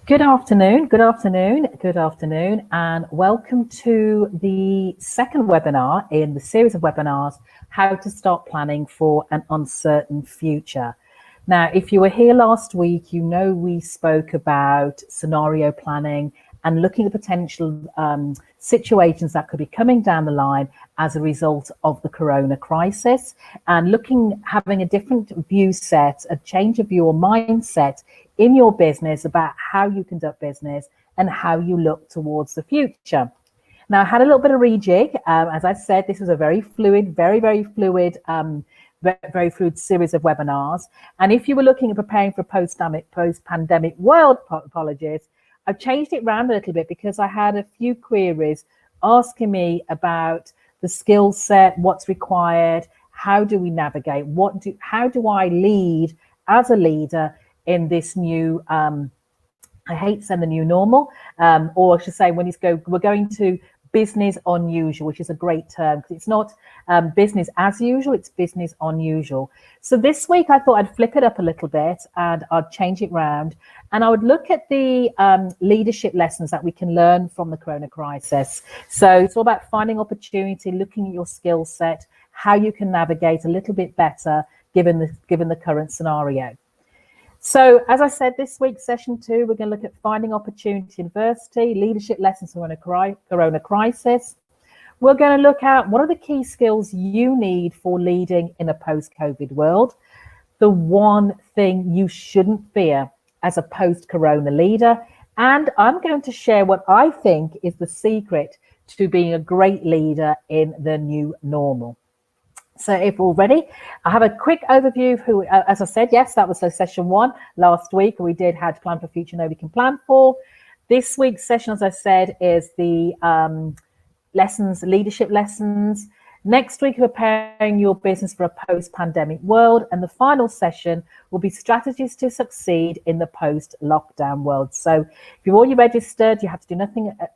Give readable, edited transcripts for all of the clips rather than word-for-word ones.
Good afternoon, and welcome to the second webinar in the series of webinars, How to Start Planning for an Uncertain Future. Now, if you were here last week, you know we spoke about scenario planning and looking at potential situations that could be coming down the line as a result of the corona crisis, and having a different view set, a change of view or mindset in your business about how you conduct business and how you look towards the future. Now, I had a little bit of rejig. As I said, this was a very fluid, very fluid series of webinars. And if you were looking at preparing for a post-pandemic world, apologies, I've changed it around a little bit because I had a few queries asking me about the skill set, what's required, how do we navigate, how do I lead as a leader in this new, I hate saying the new normal, or I should say we're going to business unusual, which is a great term because it's not business as usual, it's business unusual. So this week I thought I'd flip it up a little bit and I'd change it round, and I would look at the leadership lessons that we can learn from the corona crisis. So it's all about finding opportunity, looking at your skill set, how you can navigate a little bit better given the current scenario. So as I said, this week, session 2, we're going to look at finding opportunity in adversity, leadership lessons from a corona crisis. We're going to look at what are the key skills you need for leading in a post-COVID world, the one thing you shouldn't fear as a post-corona leader, and I'm going to share what I think is the secret to being a great leader in the new normal. So if we're ready, I have a quick overview of who, as I said, yes, that was session 1 last week. We did How to Plan for Future Nobody Can Plan For. This week's session, as I said, is the leadership lessons. Next week, preparing your business for a post-pandemic world. And the final session will be strategies to succeed in the post-lockdown world. So if you've already registered, you have to do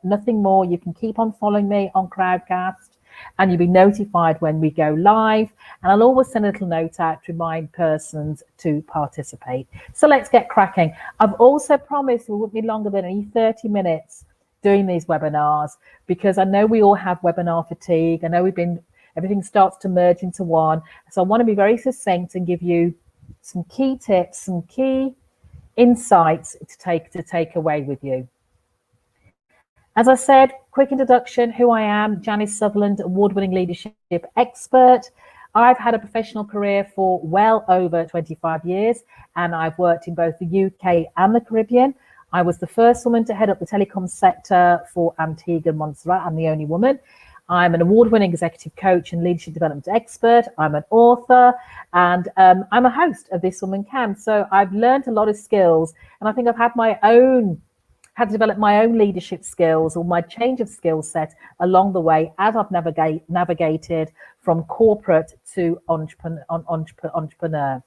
nothing more. You can keep on following me on Crowdcast, and you'll be notified when we go live, and I'll always send a little note out to remind persons to participate. So let's get cracking. I've also promised we won't be longer than only 30 minutes doing these webinars, because I know we all have webinar fatigue. I know everything starts to merge into one, so I want to be very succinct and give you some key tips, some key insights to take away with you. As I said, quick introduction, who I am, Janice Sutherland, award-winning leadership expert. I've had a professional career for well over 25 years, and I've worked in both the UK and the Caribbean. I was the first woman to head up the telecom sector for Antigua and Montserrat. I'm the only woman. I'm an award-winning executive coach and leadership development expert. I'm an author, and I'm a host of This Woman Can. So I've learned a lot of skills, and I think I've had to develop my own leadership skills or my change of skill set along the way as I've navigated from corporate to entrepreneur.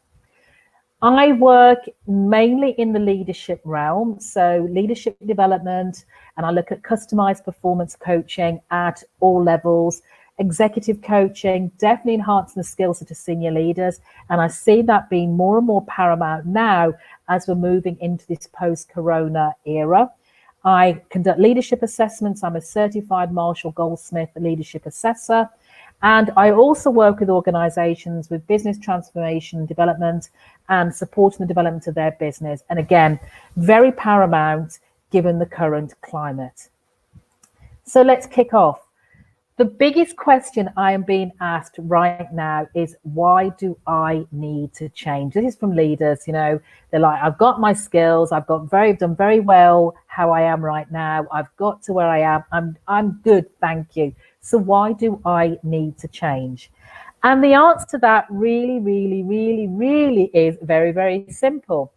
I work mainly in the leadership realm, so leadership development, and I look at customized performance coaching at all levels, executive coaching, definitely enhancing the skills of senior leaders, and I see that being more and more paramount now as we're moving into this post-corona era. I conduct leadership assessments. I'm a certified Marshall Goldsmith leadership assessor, and I also work with organizations with business transformation development and supporting the development of their business, and again, very paramount given the current climate. So let's kick off. The biggest question I am being asked right now is, why do I need to change? This is from leaders, they're like, I've got my skills, I've done very well how I am right now, I've got to where I am, I'm good, thank you. So why do I need to change? And the answer to that really is very, very simple.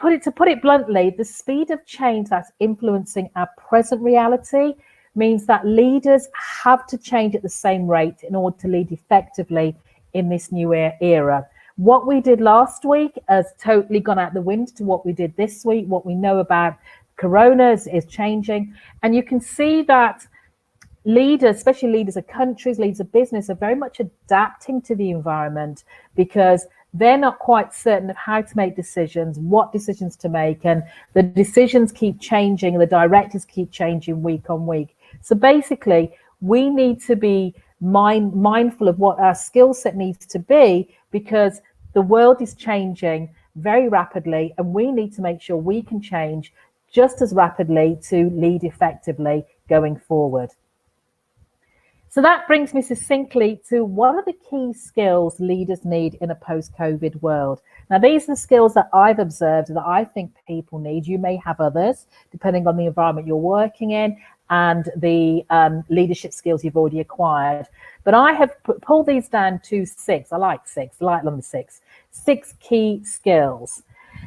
To put it bluntly, the speed of change that's influencing our present reality means that leaders have to change at the same rate in order to lead effectively in this new era. What we did last week has totally gone out the wind to what we did this week. What we know about corona is changing. And you can see that leaders, especially leaders of countries, leaders of business, are very much adapting to the environment because they're not quite certain of how to make decisions, what decisions to make, and the decisions keep changing, and the directives keep changing week on week. So basically, we need to be mindful of what our skill set needs to be because the world is changing very rapidly, and we need to make sure we can change just as rapidly to lead effectively going forward. So that brings me succinctly to what are the key skills leaders need in a post-COVID world? Now, these are the skills that I've observed that I think people need. You may have others, depending on the environment you're working in and the leadership skills you've already acquired. But I have pulled these down to six. I like number six. Six key skills.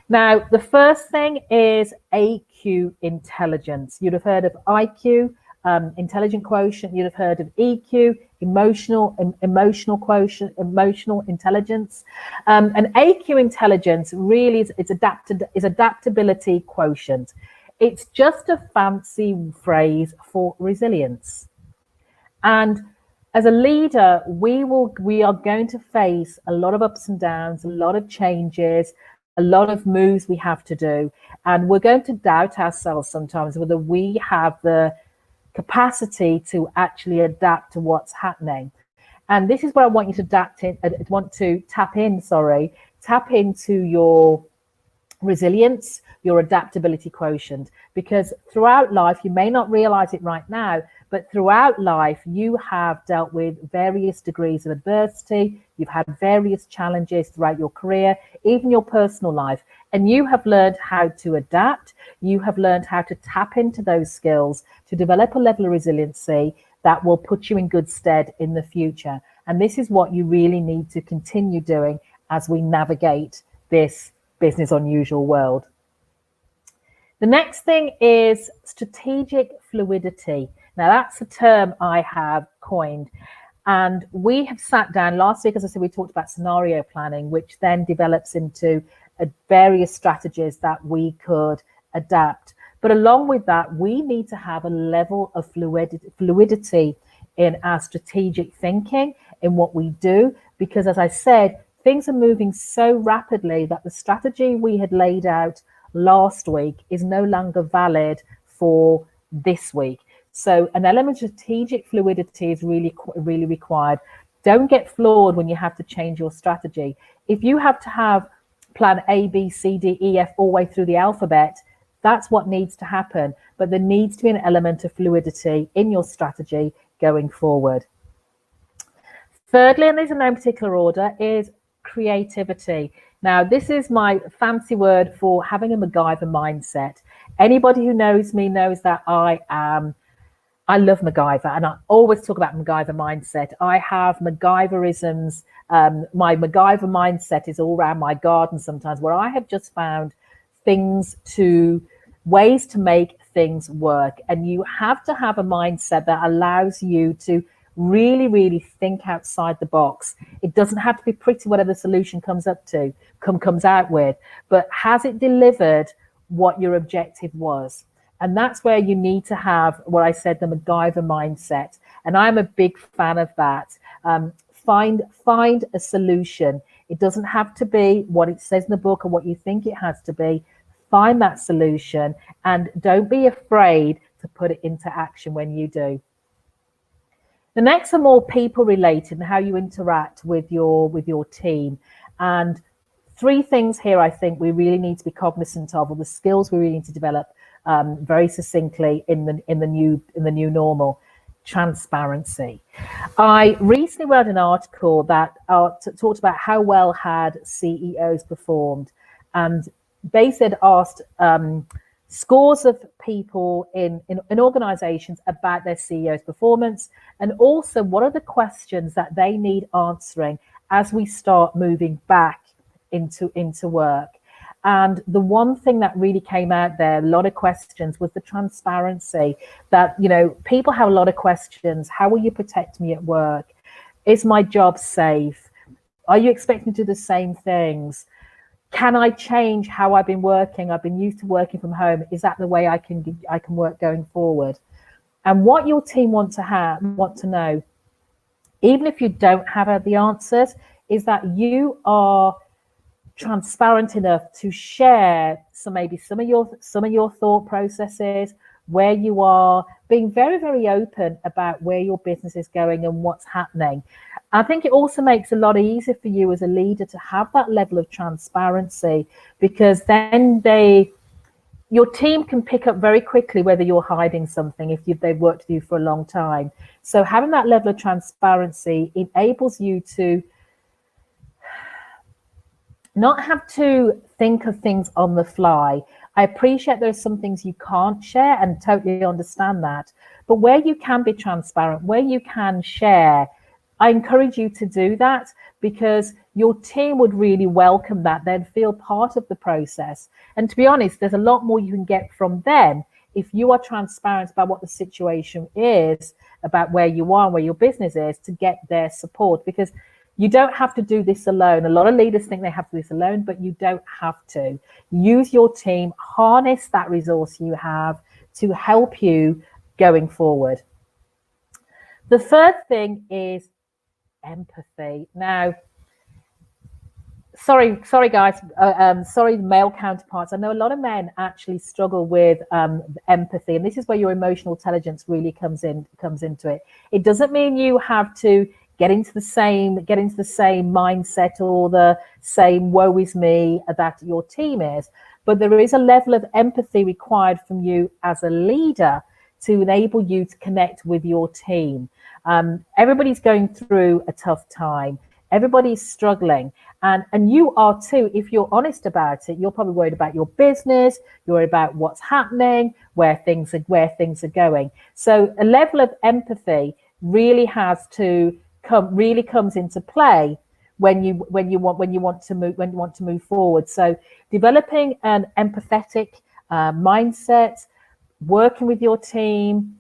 Now, the first thing is AQ intelligence. You'd have heard of IQ, intelligent quotient. You'd have heard of EQ, emotional quotient, emotional intelligence. And AQ intelligence really is adaptability quotient. It's just a fancy phrase for resilience. And as a leader, we are going to face a lot of ups and downs, a lot of changes, a lot of moves we have to do. And we're going to doubt ourselves sometimes whether we have the capacity to actually adapt to what's happening. And this is where I want you to tap into your resilience, your adaptability quotient, because throughout life, you may not realize it right now, but throughout life, you have dealt with various degrees of adversity. You've had various challenges throughout your career, even your personal life, and you have learned how to adapt. You have learned how to tap into those skills to develop a level of resiliency that will put you in good stead in the future. And this is what you really need to continue doing as we navigate this business unusual world. The next thing is strategic fluidity. Now, that's a term I have coined. And we have sat down last week, as I said, we talked about scenario planning, which then develops into various strategies that we could adapt. But along with that, we need to have a level of fluidity in our strategic thinking, in what we do, because as I said, things are moving so rapidly that the strategy we had laid out last week is no longer valid for this week. So an element of strategic fluidity is really required. Don't get floored when you have to change your strategy. If you have to have plan A, B, C, D, E, F all the way through the alphabet, that's what needs to happen. But there needs to be an element of fluidity in your strategy going forward. Thirdly, and these are no particular order, is creativity. Now, this is my fancy word for having a MacGyver mindset. Anybody who knows me knows that I love MacGyver, and I always talk about MacGyver mindset. I have MacGyverisms. My MacGyver mindset is all around my garden sometimes, where I have just found ways to make things work. And you have to have a mindset that allows you to really think outside the box. It doesn't have to be pretty, whatever the solution comes out with, but has it delivered what your objective was? And that's where you need to have what I said, the MacGyver mindset. And I'm a big fan of that. Find a solution. It doesn't have to be what it says in the book or what you think it has to be. Find that solution and don't be afraid to put it into action when you do. The next are more people related and how you interact with your team. And three things here I think we really need to be cognizant of, or the skills we really need to develop very succinctly in the new normal. Transparency. I recently read an article that talked about how well had CEOs performed, and basically asked scores of people in organizations about their CEO's performance, and also what are the questions that they need answering as we start moving back into work. And the one thing that really came out there, a lot of questions, was the transparency that, people have a lot of questions. How will you protect me at work? Is my job safe? Are you expecting to do the same things? Can I change how I've been working? I've been used to working from home. Is that the way I can work going forward? And what your team want to know, even if you don't have the answers, is that you are transparent enough to share some of your thought processes, where you are, being very, very open about where your business is going and what's happening. I think it also makes it a lot easier for you as a leader to have that level of transparency, because then your team can pick up very quickly whether you're hiding something if they've worked with you for a long time. So having that level of transparency enables you to not have to think of things on the fly. I appreciate there's some things you can't share and totally understand that. But where you can be transparent, where you can share, I encourage you to do that, because your team would really welcome that. They'd feel part of the process. And to be honest, there's a lot more you can get from them if you are transparent about what the situation is, about where you are and where your business is, to get their support. Because you don't have to do this alone. A lot of leaders think they have to do this alone, but you don't have to. Use your team, harness that resource you have to help you going forward. The third thing is empathy. Now, sorry guys, sorry male counterparts. I know a lot of men actually struggle with empathy, and this is where your emotional intelligence really comes into it. It doesn't mean you have to get into the same mindset or the same woe is me that your team is, but there is a level of empathy required from you as a leader to enable you to connect with your team. Everybody's going through a tough time. Everybody's struggling, and you are too. If you're honest about it, you're probably worried about your business. You're worried about what's happening, where things are going. So a level of empathy really comes into play when you want to move forward. So developing an empathetic mindset, working with your team,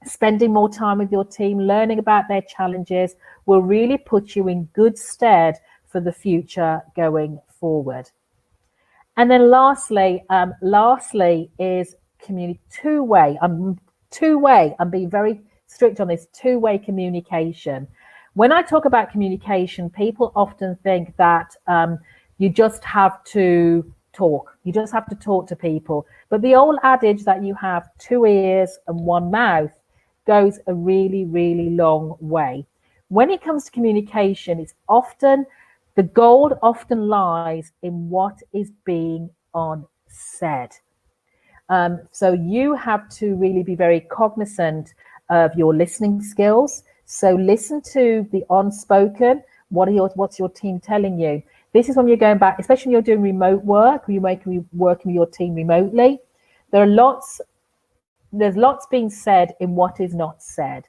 spending more time with your team, learning about their challenges, will really put you in good stead for the future going forward. And then lastly is two-way. I'm being very strict on this, two-way communication. When I talk about communication, people often think that you just have to talk. You just have to talk to people. But the old adage that you have 2 ears and 1 mouth goes a really, really long way. When it comes to communication, the gold often lies in what is being unsaid. So you have to really be very cognizant of your listening skills. So listen to the unspoken. What's your team telling you? This is when you're going back, especially when you're doing remote work, or you're working with your team remotely. There's lots being said in what is not said.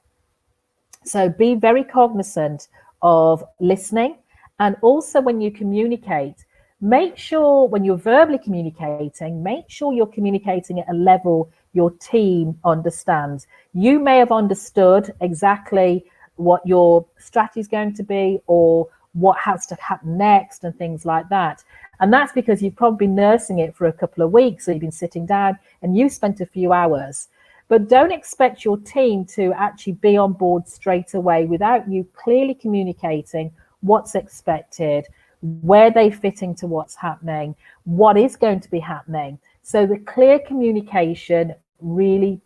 So be very cognizant of listening. And also when you communicate, make sure when you're verbally communicating, make sure you're communicating at a level your team understands. You may have understood exactly what your strategy is going to be, or what has to happen next, and things like that. And that's because you've probably been nursing it for a couple of weeks, so you've been sitting down and you spent a few hours. But don't expect your team to actually be on board straight away without you clearly communicating what's expected, where they fit into what's happening, what is going to be happening. So the clear communication really,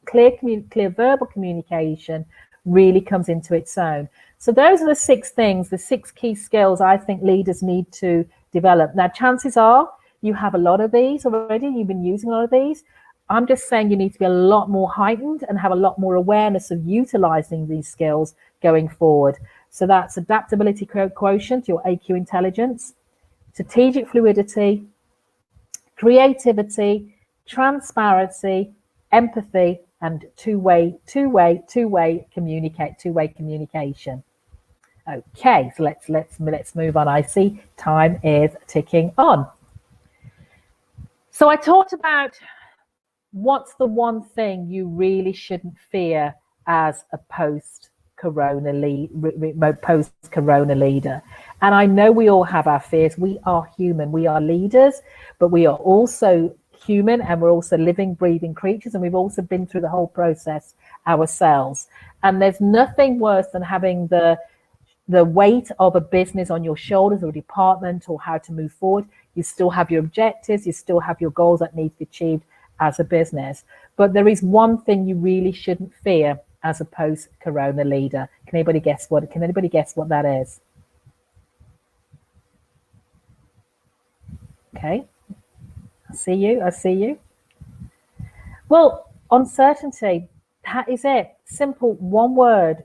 clear verbal communication really comes into its own. So those are the 6 things, the 6 key skills I think leaders need to develop. Now, chances are you have a lot of these already. You've been using a lot of these. I'm just saying you need to be a lot more heightened and have a lot more awareness of utilizing these skills going forward. So that's adaptability quotient, your AQ intelligence, strategic fluidity, creativity, transparency, empathy, and two-way communication. Okay, so let's move on. I see time is ticking on. So I talked about what's the one thing you really shouldn't fear as a post-corona leader. And I know we all have our fears. We are human. We are leaders, but we are also human and we're also living, breathing creatures, and we've also been through the whole process ourselves. And there's nothing worse than having the weight of a business on your shoulders, or a department, or how to move forward. You still have your objectives, you still have your goals that need to be achieved as a business. But there is one thing you really shouldn't fear as a post-corona leader. Can anybody guess what that is? Okay, I see you. Well, uncertainty, that is it. Simple, one word,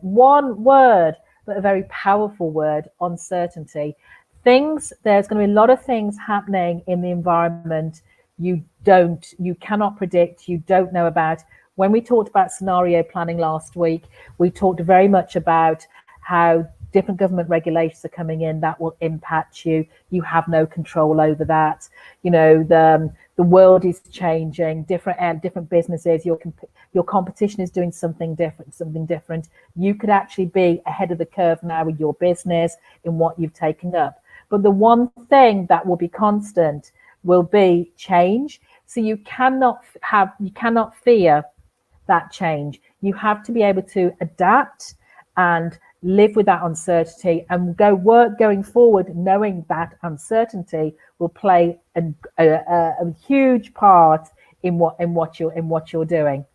but a very powerful word, uncertainty. There's going to be a lot of things happening in the environment you cannot predict, you don't know about. When we talked about scenario planning last week, we talked very much about how different government regulations are coming in that will impact you. You have no control over that. You know, the world is changing, different businesses, your competition is doing something different. You could actually be ahead of the curve now with your business in what you've taken up. But the one thing that will be constant will be change. So you cannot fear that change. You have to be able to adapt and live with that uncertainty and going forward, knowing that uncertainty will play a huge part in what you're doing.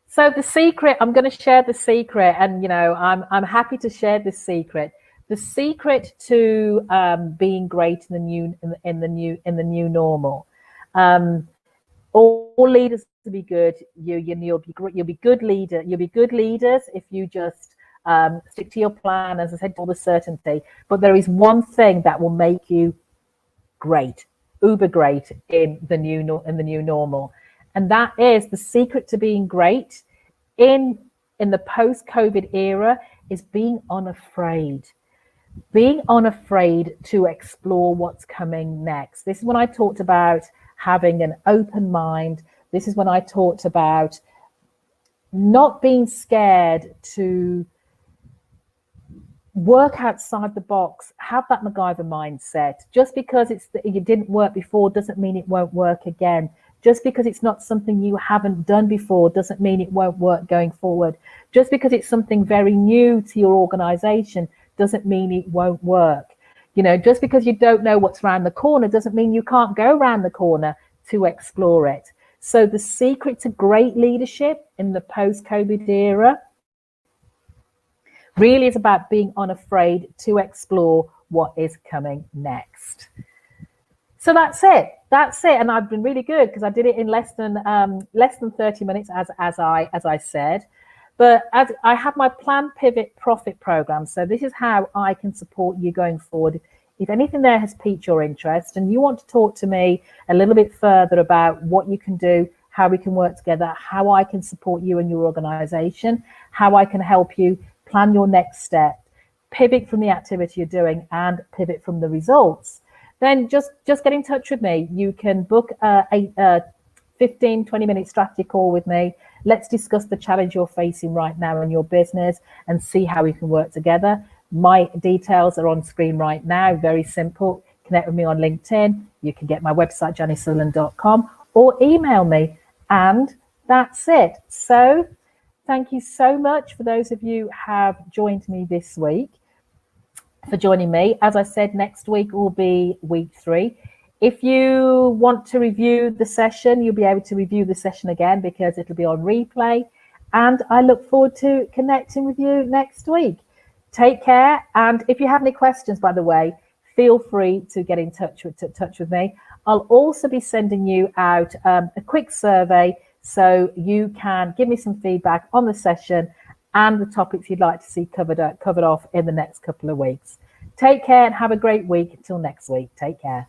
So the secret, I'm going to share the secret, and you know, I'm happy to share this secret. The secret to being great in the new normal. All leaders to be good. You'll be good leader. You'll be good leaders if you just stick to your plan, as I said, all the certainty. But there is one thing that will make you great, uber great in the new normal, and that is the secret to being great in the post-COVID era is being unafraid. Being unafraid to explore what's coming next. This is when I talked about having an open mind. This is when I talked about not being scared to work outside the box, have that MacGyver mindset. Just because it didn't work before doesn't mean it won't work again. Just because it's not something you haven't done before doesn't mean it won't work going forward. Just because it's something very new to your organization doesn't mean it won't work. You know, just because you don't know what's around the corner doesn't mean you can't go around the corner to explore it. So the secret to great leadership in the post-COVID era really is about being unafraid to explore what is coming next. So that's it. And I've been really good because I did it in less than 30 minutes, as I said. But as I have my Plan, Pivot, Profit program, so this is how I can support you going forward. If anything there has piqued your interest and you want to talk to me a little bit further about what you can do, how we can work together, how I can support you and your organization, how I can help you plan your next step, pivot from the activity you're doing and pivot from the results, then just get in touch with me. You can book a 15, 20-minute strategy call with me. Let's discuss the challenge you're facing right now in your business and see how we can work together. My details are on screen right now. Very simple. Connect with me on LinkedIn. You can get my website, jannysutherland.com, or email me. And that's it. So thank you so much for those of you who have joined me this week, for joining me. As I said, next week will be week 3. If you want to review the session, you'll be able to review the session again because it'll be on replay. And I look forward to connecting with you next week. Take care. And if you have any questions, by the way, feel free to get in touch with me. I'll also be sending you out a quick survey so you can give me some feedback on the session and the topics you'd like to see covered off in the next couple of weeks. Take care and have a great week. Until next week, take care.